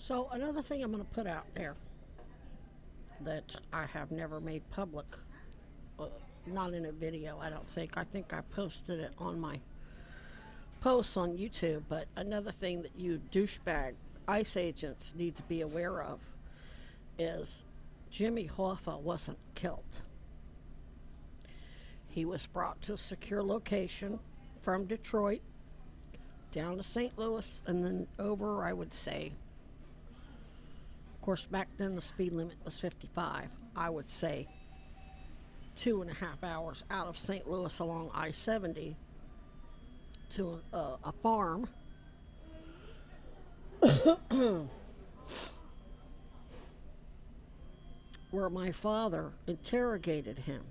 So another thing I'm going to put out there that I have never made public, uh, not in a video, I don't think. I think I posted it on my posts on YouTube. But another thing that you douchebag ICE agents need to be aware of is Jimmy Hoffa wasn't killed. He was brought to a secure location from Detroit down to St. Louis and then over, I would say. Of course, back then the speed limit was 55. I would say 2.5 hours out of St. Louis along I-70 to a farm where my father interrogated him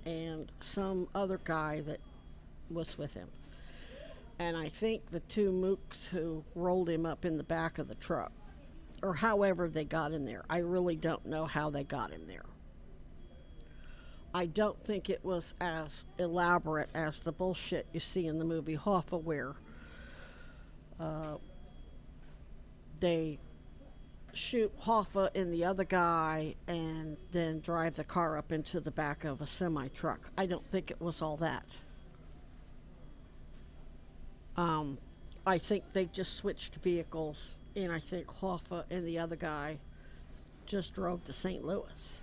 and some other guy that was with him. And I think the two mooks who rolled him up in the back of the truck, or however they got in there. I really don't know how they got him there. I don't think it was as elaborate as the bullshit you see in the movie Hoffa, where uh, they shoot Hoffa and the other guy and then drive the car up into the back of a semi truck. I don't think it was all that. Um, I think they just switched vehicles, and I think Hoffa and the other guy just drove to St. Louis,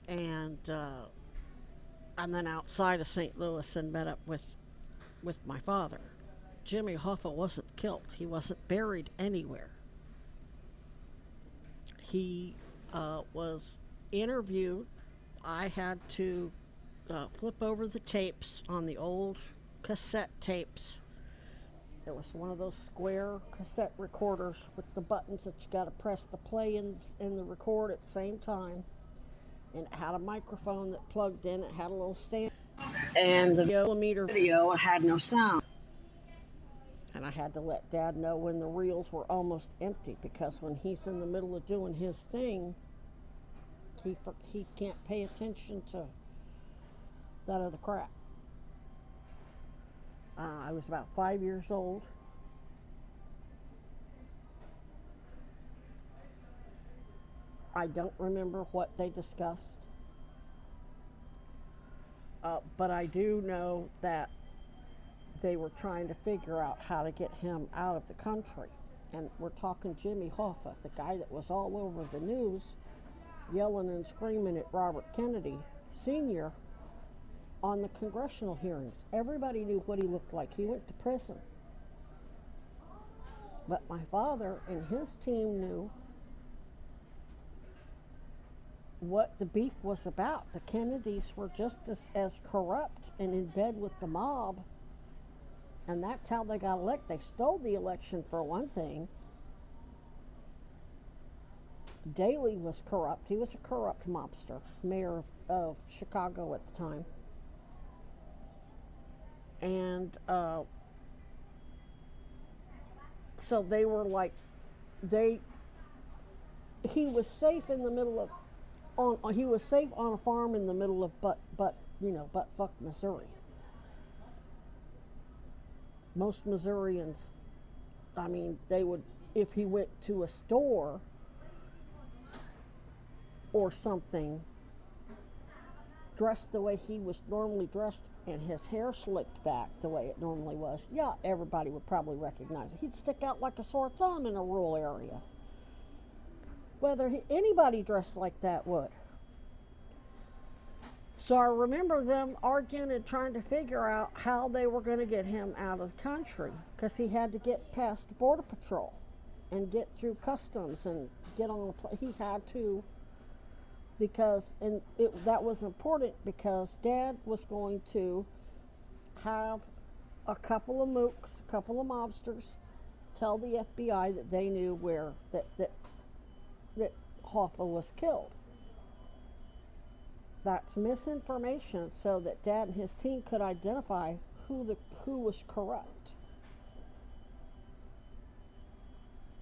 and then outside of St. Louis and met up with my father. Jimmy Hoffa wasn't killed. He wasn't buried anywhere. He was interviewed. I had to flip over the tapes on the old cassette tapes. It was one of those square cassette recorders with the buttons that you got to press the play and the record at the same time. And it had a microphone that plugged in. It had a little stand. And the millimeter video had no sound. And I had to let Dad know when the reels were almost empty, because when he's in the middle of doing his thing, he can't pay attention to that other crap. I was about 5 years old. I don't remember what they discussed, but I do know that they were trying to figure out how to get him out of the country. And we're talking Jimmy Hoffa, the guy that was all over the news yelling and screaming at Robert Kennedy Sr. on the congressional hearings. Everybody knew what he looked like. He went to prison. But my father and his team knew what the beef was about. The Kennedys were just as corrupt and in bed with the mob. And that's how they got elected. They stole the election, for one thing. Daley was corrupt. He was a corrupt mobster, mayor of Chicago at the time. And so they were like, he was safe in the middle of, he was safe on a farm in the middle of butt fuck Missouri. Most Missourians, I mean, they would, if he went to a store or something, dressed the way he was normally dressed and his hair slicked back the way it normally was, yeah, everybody would probably recognize it. He'd stick out like a sore thumb in a rural area. Whether anybody dressed like that would. So I remember them arguing and trying to figure out how they were going to get him out of the country, because he had to get past Border Patrol and get through customs and get on a plane. He had to, because that was important, because Dad was going to have a couple of mooks, a couple of mobsters, tell the FBI that they knew where that Hoffa was killed. That's misinformation, so that Dad and his team could identify who was corrupt.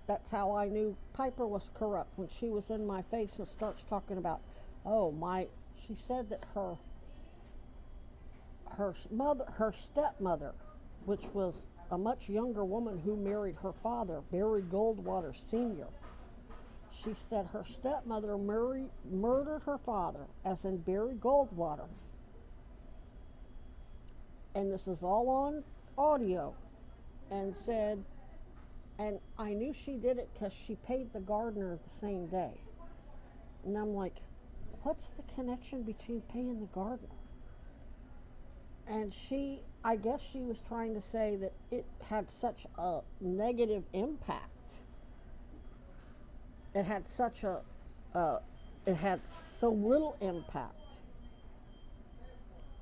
That's how I knew Piper was corrupt, when she was in my face and starts talking about, she said that her stepmother, which was a much younger woman who married her father, Barry Goldwater Sr. She said her stepmother murdered her father, as in Barry Goldwater. And this is all on audio. And said, and I knew she did it because she paid the gardener the same day. And I'm like, what's the connection between paying the gardener? And I guess she was trying to say that it had such a negative impact. It had it had so little impact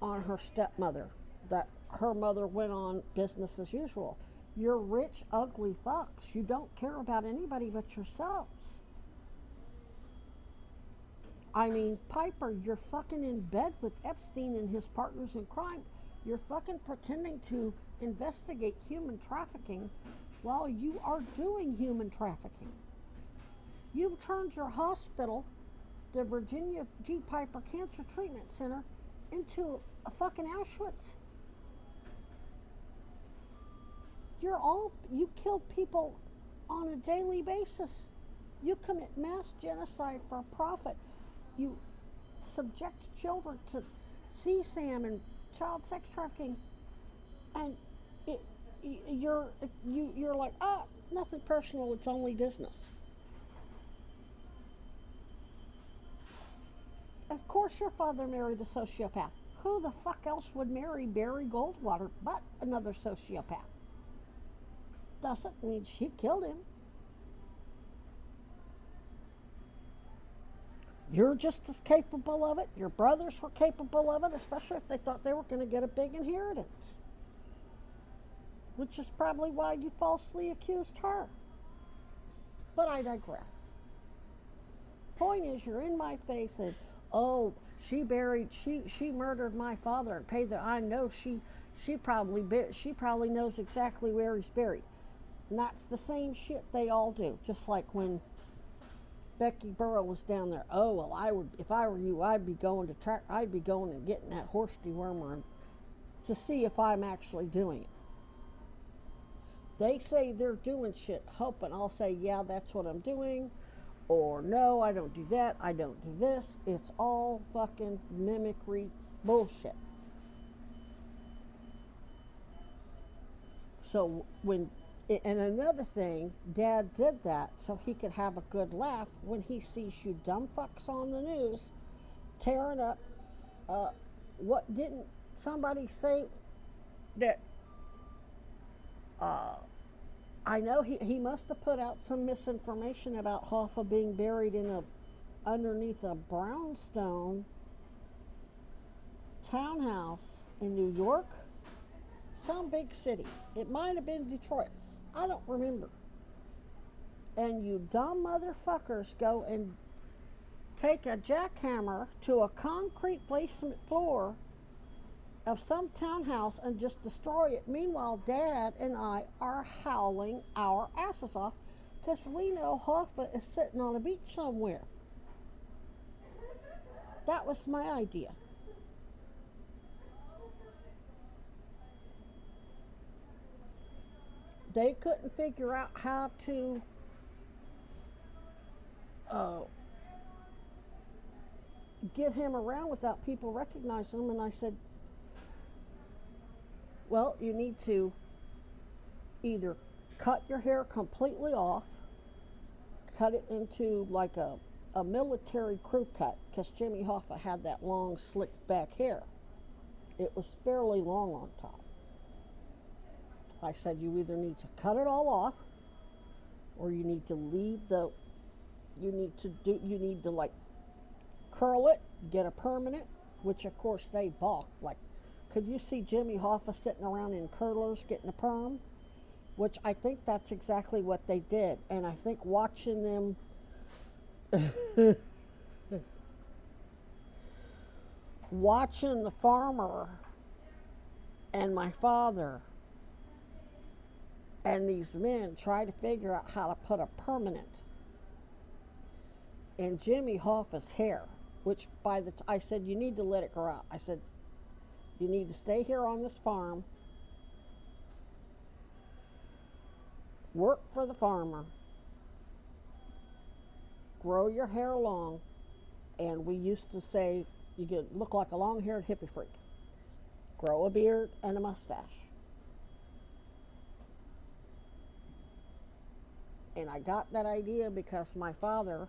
on her stepmother that her mother went on business as usual. You're rich, ugly fucks. You don't care about anybody but yourselves. I mean, Piper, you're fucking in bed with Epstein and his partners in crime. You're fucking pretending to investigate human trafficking while you are doing human trafficking. You've turned your hospital, the Virginia G. Piper Cancer Treatment Center, into a fucking Auschwitz. You kill people on a daily basis. You commit mass genocide for a profit. You subject children to CSAM and child sex trafficking, and you're like, nothing personal, it's only business. Of course your father married a sociopath. Who the fuck else would marry Barry Goldwater but another sociopath? Doesn't mean she killed him. You're just as capable of it. Your brothers were capable of it, especially if they thought they were going to get a big inheritance. Which is probably why you falsely accused her. But I digress. Point is, you're in my face and, oh, she murdered my father and paid the, I know she probably knows exactly where he's buried. And that's the same shit they all do. Just like when Becky Burrow was down there. Oh, well, if I were you, I'd be going and getting that horse dewormer to see if I'm actually doing it. They say they're doing shit, hoping I'll say, yeah, that's what I'm doing, or no, I don't do that, I don't do this. It's all fucking mimicry bullshit. So and another thing, Dad did that so he could have a good laugh when he sees you dumb fucks on the news tearing up. What didn't somebody say that? I know he must have put out some misinformation about Hoffa being buried underneath a brownstone townhouse in New York, some big city. It might have been Detroit. I don't remember. And you dumb motherfuckers go and take a jackhammer to a concrete basement floor of some townhouse and just destroy it. Meanwhile, Dad and I are howling our asses off because we know Hoffa is sitting on a beach somewhere. That was my idea. They couldn't figure out how to get him around without people recognizing him, and I said, well, you need to either cut your hair completely off, cut it into like a military crew cut, because Jimmy Hoffa had that long, slicked back hair. It was fairly long on top. I said, you either need to cut it all off, or you need to you need to like curl it, get a permanent, which of course they balked. Like, could you see Jimmy Hoffa sitting around in curlers getting a perm? Which I think that's exactly what they did. And I think watching them watching the farmer and my father and these men try to figure out how to put a permanent in Jimmy Hoffa's hair, which I said, you need to let it grow out. I said, you need to stay here on this farm work for the farmer, grow your hair long, and we used to say you could look like a long-haired hippie freak. Grow a beard and a mustache. And I got that idea because my father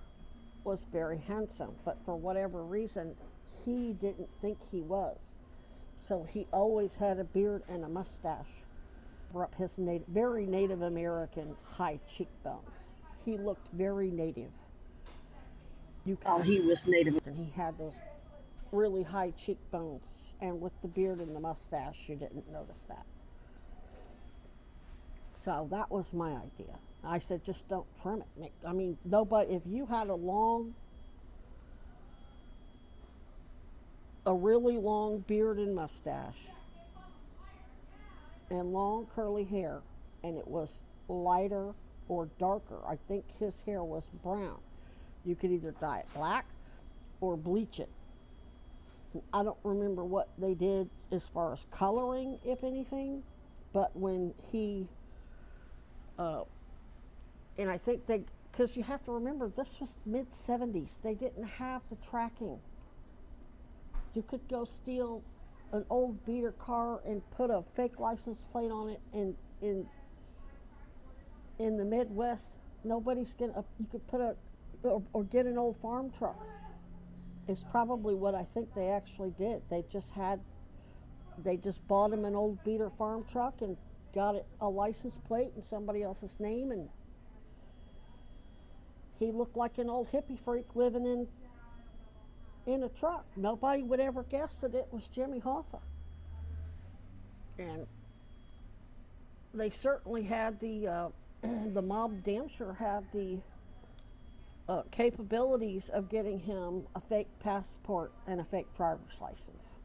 was very handsome, but for whatever reason, he didn't think he was. So he always had a beard and a mustache. Up his very Native American high cheekbones. He looked very native. You could tell he was Native, and he had those really high cheekbones. And with the beard and the mustache, you didn't notice that. So that was my idea. I said, just don't trim it. I mean, nobody. If you had a really long beard and mustache, and long curly hair, and it was lighter or darker. I think his hair was brown. You could either dye it black or bleach it. I don't remember what they did as far as coloring, if anything, but when he, and I think they, because you have to remember, this was mid-70s. They didn't have the tracking. You could go steal an old beater car and put a fake license plate on it, and in the Midwest, nobody's gonna. You could put or get an old farm truck. Is probably what I think they actually did. They just bought him an old beater farm truck and got it a license plate in somebody else's name, and he looked like an old hippie freak living in a truck. Nobody would ever guess that it was Jimmy Hoffa. And they certainly had the mob damn sure had the capabilities of getting him a fake passport and a fake driver's license.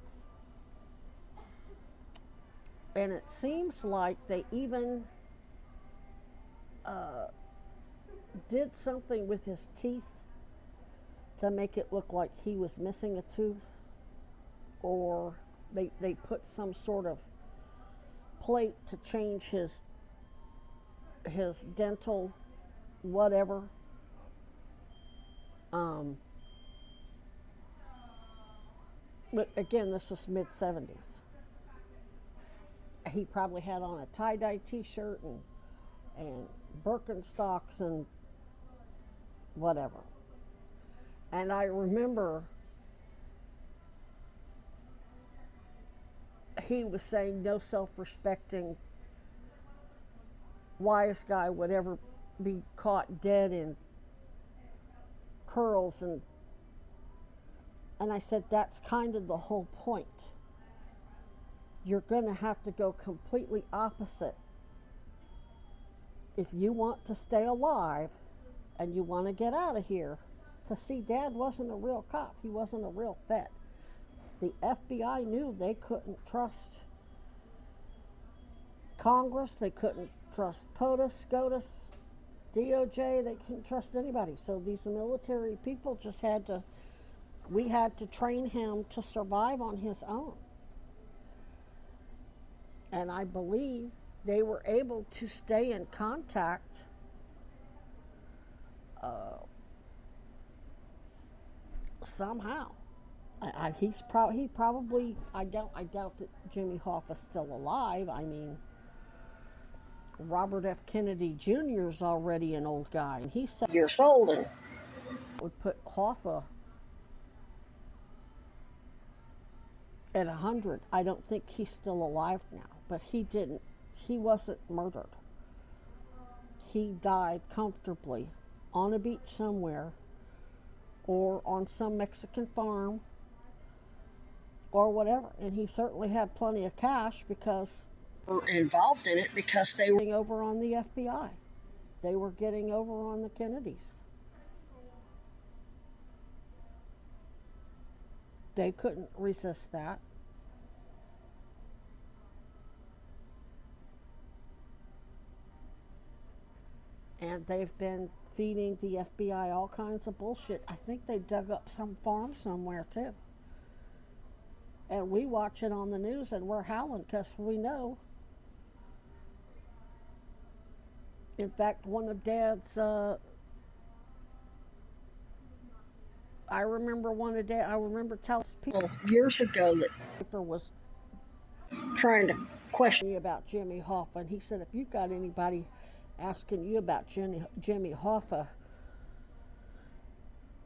And it seems like they even did something with his teeth to make it look like he was missing a tooth, or they put some sort of plate to change his dental whatever. But again, this was mid-70s. He probably had on a tie-dye t-shirt and Birkenstocks and whatever. And I remember he was saying no self-respecting wise guy would ever be caught dead in curls, and I said that's kind of the whole point. You're going to have to go completely opposite if you want to stay alive and you want to get out of here. Because see, Dad wasn't a real cop. He wasn't a real vet. The FBI knew they couldn't trust Congress. They couldn't trust POTUS, SCOTUS, DOJ. They couldn't trust anybody. So these military people just we had to train him to survive on his own. And I believe they were able to stay in contact somehow. He probably, I doubt that Jimmy Hoffa's still alive. I mean, Robert F. Kennedy Jr. is already an old guy, and he's 7 years old, and would put Hoffa at 100. I don't think he's still alive now, but he wasn't murdered. He died comfortably on a beach somewhere, or on some Mexican farm, or whatever. And he certainly had plenty of cash because they were involved in it, because they were getting over on the FBI. They were getting over on the Kennedys. They couldn't resist that. And they've been feeding the FBI all kinds of bullshit. I think they dug up some farm somewhere too. And we watch it on the news and we're howling because we know In fact, one of Dad's, I remember telling people years ago that paper was trying to question me about Jimmy Hoffa, and he said, if you've got anybody asking you about Jimmy Hoffa,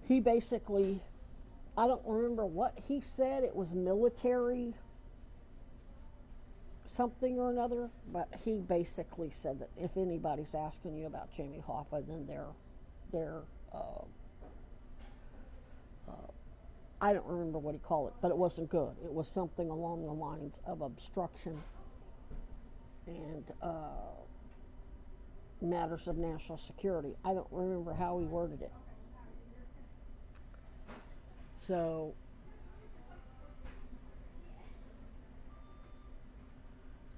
he basically, I don't remember what he said, it was military something or another, but he basically said that if anybody's asking you about Jimmy Hoffa, then they're uh, I don't remember what he called it, but it wasn't good. It was something along the lines of obstruction and matters of national security. I don't remember how he worded it. So,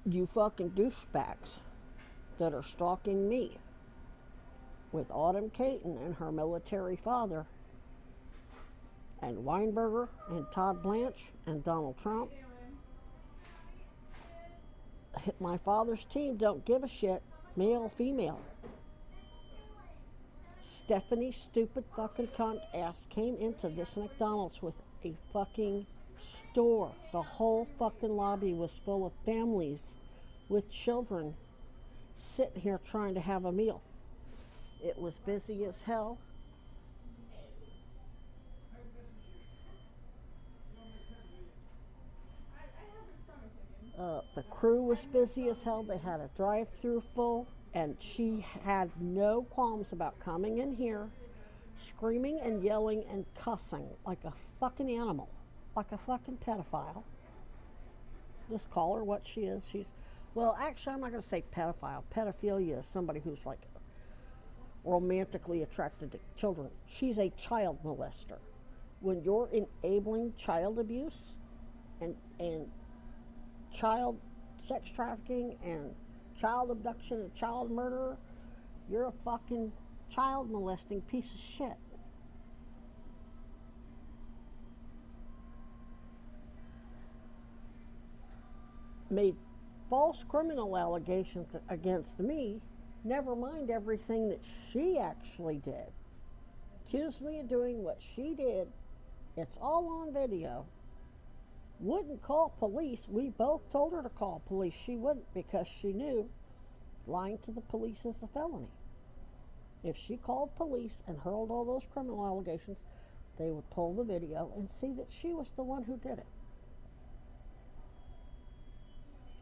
you fucking douchebags that are stalking me with Autumn Caton and her military father, and Weinberger and Todd Blanche and Donald Trump. My father's team don't give a shit, male, female. Stephanie, stupid fucking cunt ass, came into this McDonald's with a fucking store. The whole fucking lobby was full of families with children sitting here trying to have a meal. It was busy as hell. The crew was busy as hell. They had a drive-through full, and she had no qualms about coming in here, screaming and yelling and cussing like a fucking animal, like a fucking pedophile. Just call her what she is. Well, actually, I'm not going to say pedophile. Pedophilia is somebody who's like romantically attracted to children. She's a child molester. When you're enabling child abuse and child sex trafficking and child abduction and child murder, you're a fucking child molesting piece of shit. Made false criminal allegations against me, never mind everything that she actually did. Accused me of doing what she did. It's all on video. Wouldn't call police. We both told her to call police. She wouldn't because she knew lying to the police is a felony. If she called police and hurled all those criminal allegations, they would pull the video and see that she was the one who did it.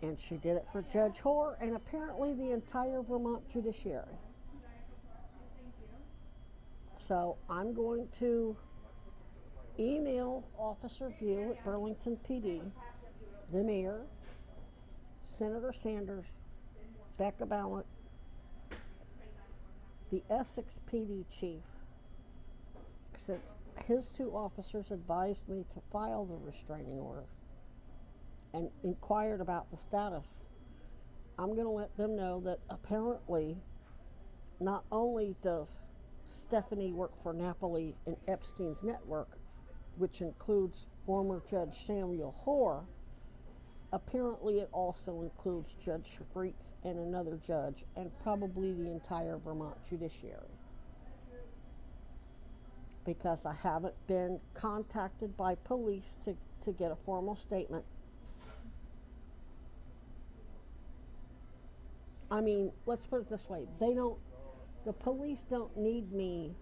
And she did it for Judge Hoare and apparently the entire Vermont judiciary. So I'm going to email Officer View at Burlington PD, the mayor, Senator Sanders, Becca Ballant, the Essex PD chief, since his two officers advised me to file the restraining order and inquired about the status. I'm going to let them know that apparently not only does Stephanie work for Napoli and Epstein's network, which includes former Judge Samuel Hoare, apparently it also includes Judge Freitz and another judge, and probably the entire Vermont judiciary. Because I haven't been contacted by police to get a formal statement. I mean, let's put it this way. The police don't need me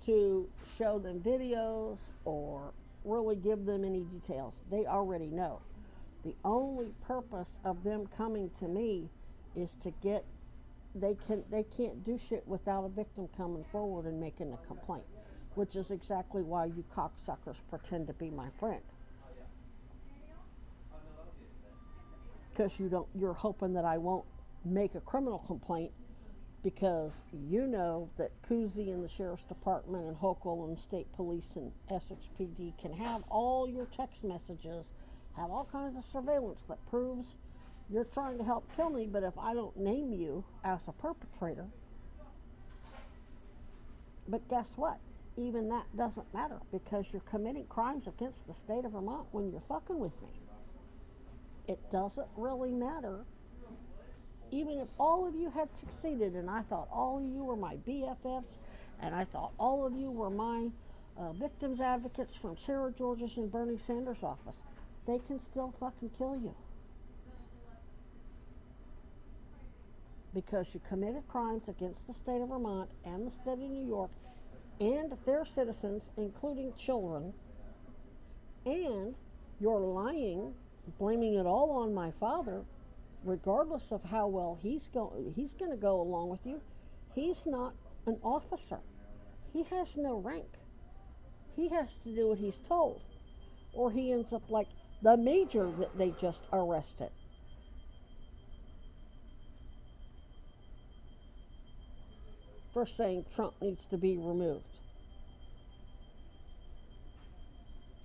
to show them videos or really give them any details. They already know. The only purpose of them coming to me is to get, they can't do shit without a victim coming forward and making a complaint, which is exactly why you cocksuckers pretend to be my friend. Because you're hoping that I won't make a criminal complaint because you know that Cousy and the Sheriff's Department and Hochul and the State Police and Essex PD can have all your text messages, have all kinds of surveillance that proves you're trying to help kill me, but if I don't name you as a perpetrator, but guess what? Even that doesn't matter because you're committing crimes against the state of Vermont when you're fucking with me. It doesn't really matter even if all of you had succeeded and I thought all of you were my BFFs and I thought all of you were my victims advocates from Sarah George's and Bernie Sanders' office, they can still fucking kill you. Because you committed crimes against the state of Vermont and the state of New York and their citizens, including children, and you're lying, blaming it all on my father, regardless of how well he's going to go along with you. He's not an officer. He has no rank. He has to do what he's told, or he ends up like the major that they just arrested. For saying Trump needs to be removed.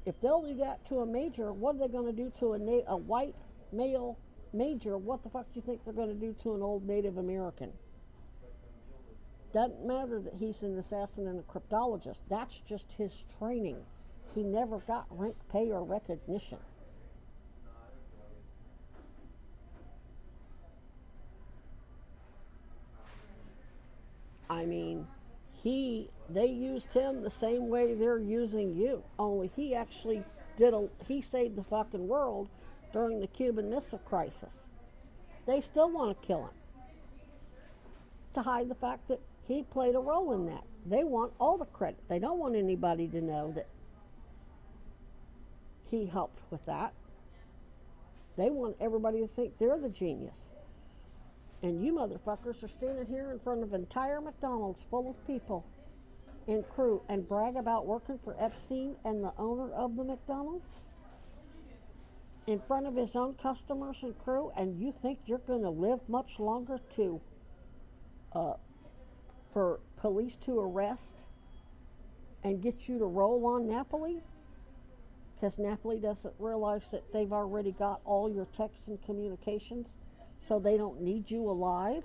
If they'll do that to a major, what are they going to do to a white male major? What the fuck do you think they're going to do to an old Native American? Doesn't matter that he's an assassin and a cryptologist. That's just his training. He never got rank, pay, or recognition. I mean, they used him the same way they're using you. Only he actually he saved the fucking world during the Cuban Missile Crisis. They still want to kill him to hide the fact that he played a role in that. They want all the credit. They don't want anybody to know that he helped with that. They want everybody to think they're the genius. And you motherfuckers are standing here in front of entire McDonald's full of people and crew and brag about working for Epstein and the owner of the McDonald's in front of his own customers and crew, and you think you're going to live much longer for police to arrest and get you to roll on Napoli? Because Napoli doesn't realize that they've already got all your texts and communications, so they don't need you alive.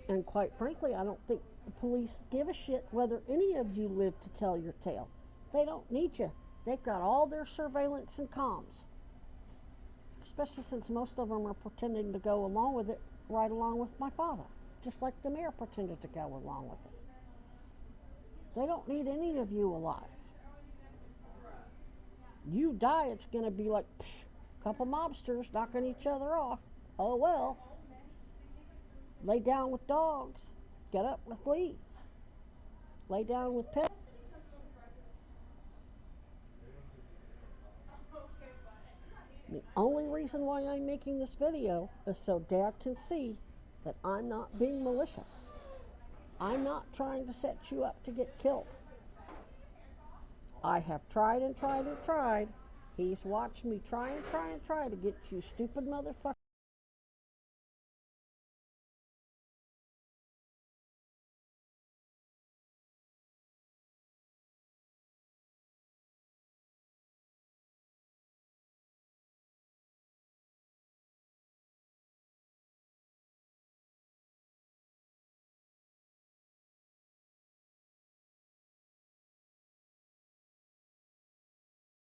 And quite frankly, I don't think the police give a shit whether any of you live to tell your tale. They don't need you. They've got all their surveillance and comms. Especially since most of them are pretending to go along with it, right along with my father. Just like the mayor pretended to go along with it. They don't need any of you alive. You die, it's going to be like a couple mobsters knocking each other off. Oh well. Lay down with dogs. Get up with fleas. Lay down with pets. The only reason why I'm making this video is so Dad can see that I'm not being malicious. I'm not trying to set you up to get killed. I have tried and tried and tried. He's watched me try and try and try to get you stupid motherfuckers